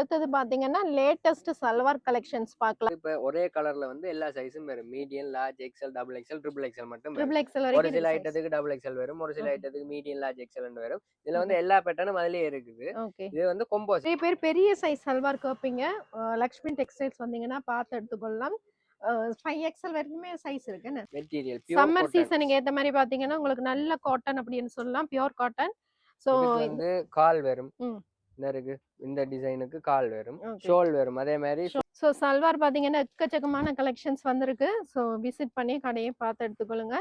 அடுத்தது பாத்தீங்கன்னா latest salwar collections பார்க்கலாம். இப்ப ஒரே கலர்ல வந்து எல்லா சைஸும் வரும். Medium, large, XL, double XL, triple XL மட்டும் வரும். ட்ரிபிள் எக்ஸ்எல் ஒரு வரைக்கும் சில இருக்கு சைஸ். ஐட்டத்துக்கு டபுள் எக்ஸ்எல் வரும், ஒரு சில ஓகே. ஐட்டத்துக்கு மீடியம், லார்ஜ், எக்ஸ்எல் வரும். இதுல ஓகே. வந்து எல்லா பேட்டர்னும் அதுலயே இருக்குது. ஓகே. இது வந்து கொம்போஸ். நிறைய பேர் பெரிய சைஸ் சல்வார் கேட்பீங்க. லக்ஷ்மி டெக்ஸ்டைல்ஸ் வந்தீங்கன்னா பார்த்து எடுத்துக்கொள்ளலாம். 5XL வரைக்குமே சைஸ் இருக்கு. Material pure summer cotton. சீசனுக்கு ஏத்த மாதிரி பாத்தீங்கன்னா உங்களுக்கு நல்ல காட்டன் அப்படின்னு சொல்லலாம். Pure cotton. சோ இதுக்கு வந்து கால் வரும். ம். இந்த இருக்கு. இந்த டிசைனுக்கு கால் வரும். ஓகே. ஷோல் வரும். அதே மாதிரி சோ சல்வார் பாத்தீங்கன்னா எக்கச்சக்கமான கலெக்ஷன்ஸ் வந்திருக்கு. சோ விசிட் பண்ணி கடையை பார்த்து எடுத்துக்கொள்ளுங்க.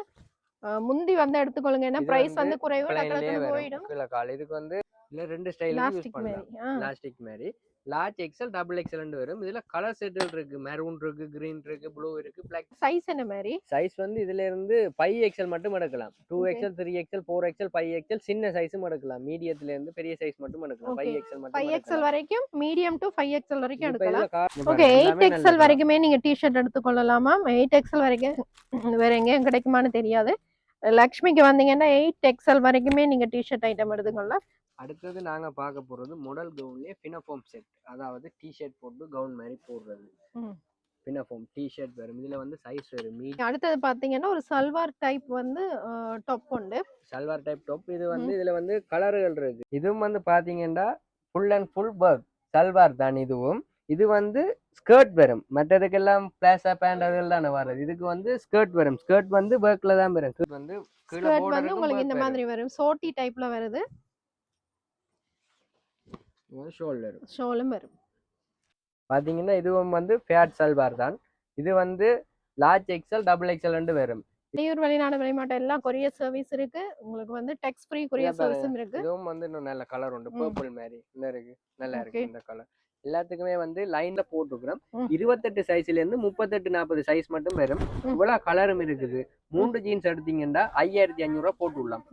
முந்தி வந்து எடுத்துக்கொள்ளுங்க. ஏன்னா இது பிரைஸ் வந்து வந்து குறைவு பிளைன்லயே டக்குனு வரும். போயிடும். கீழ கால். இதுக்கு வந்து இல்ல ரெண்டு ஸ்டைலுக்கு யூஸ் லாஸ்டிக் பண்ணலாம். மாதிரி. லாஸ்டிக் மாதிரி. லார்ஜ் எக்ஸ்எல், டபுள் எக்ஸ்எல் வரும். இதுல கலர் செட்டில் இருக்கு. மெரூன் இருக்கு, கிரீன் இருக்கு, ப்ளூ இருக்கு, பிளாக். சைஸ் என்ன மாதிரி? சைஸ் வந்து இதுல இருந்து 5XL மட்டும் எடுக்கலாம். 2XL, 3XL, 4XL, 5XL சின்ன சைஸும் எடுக்கலாம். மீடியத்துல இருந்து பெரிய சைஸ் மட்டும் எடுக்கலாம். 5XL மட்டும் 5XL வரைக்கும் மீடியம் டு 5XL வரைக்கும் எடுக்கலாம். எடுக்கலாம். ஓகே. 8XL வரைக்குமே நீங்க டி-ஷர்ட் எடுத்துக்கொள்ளலாமா? 8XL வரைக்கும் வேற எங்கேயும் கிடைக்குமான்னு தெரியாது. லக்ஷ்மிக்கு வந்தீங்கன்னா 8XL வரைக்குமே நீங்க டி-ஷர்ட் ஐட்டம் எடுத்துக்கொள்ளலாம். அடுத்தது நாங்க பார்க்க போறது மாடல் கவுன்லயே பினஃபார்ம் செட். அதாவது டி-ஷர்ட் போட்டு கவுன் மாதிரி போடுறது. பினஃபார்ம் டி-ஷர்ட் வரும். இதுல வந்து சைஸ் வரும். அடுத்தது பாத்தீங்கன்னா ஒரு சல்வார் டைப் வந்து டாப் உண்டு. Salwar type top. இது வந்து இதுல வந்து கலர்கள் இருக்கு. இதுவும் வந்து பாத்தீங்கன்னா full and full work salwar தான் இதுவும். இது வந்து ஸ்கர்ட் வரும். மற்றதுக்கெல்லாம் பிளாசா பேண்ட் அதெல்லாம் வராது. இதுக்கு வந்து ஸ்கர்ட் வரும். ஸ்கர்ட் வந்து ஒர்க்ல தான் வரும். ஸ்கர்ட் வந்து கீழ ஸ்கர்ட் border வந்து இருக்கும், உங்களுக்கு work இந்த வரும். மாதிரி வரும். சோட்டி டைப்ல வருது. ஷோல்டர் ஷோலும் வரும். பாத்தீங்கன்னா இதுவும் வந்து ஃபேட் சல்வார் தான். இது வந்து லார்ஜ் எக்ஸ்எல், டபுள் எக்ஸ்எல் வரும். வெளியூர் வெளிநாடு வெளிமாட்டம் எல்லாம் கொரியர் சர்வீஸ் இருக்கு. உங்களுக்கு வந்து டெக்ஸ் ஃப்ரீ கொரியர் சர்வீஸும் இருக்கு. இதுவும் வந்து இன்னும் நல்ல கலர் உண்டு. பர்பிள் மாதிரி இந்த இருக்கு. நல்லா இருக்கு இந்த கலர். எல்லாத்துக்குமே வந்து லைன்ல போட்டுக்கிறோம். 28 சைஸ்ல இருந்து 38, 40 சைஸ் மட்டும் வரும். இவ்வளவு கலரும் இருக்குது. 3 ஜீன்ஸ் எடுத்தீங்கன்னா 5500 ரூபாய் போட்டு விடலாம்.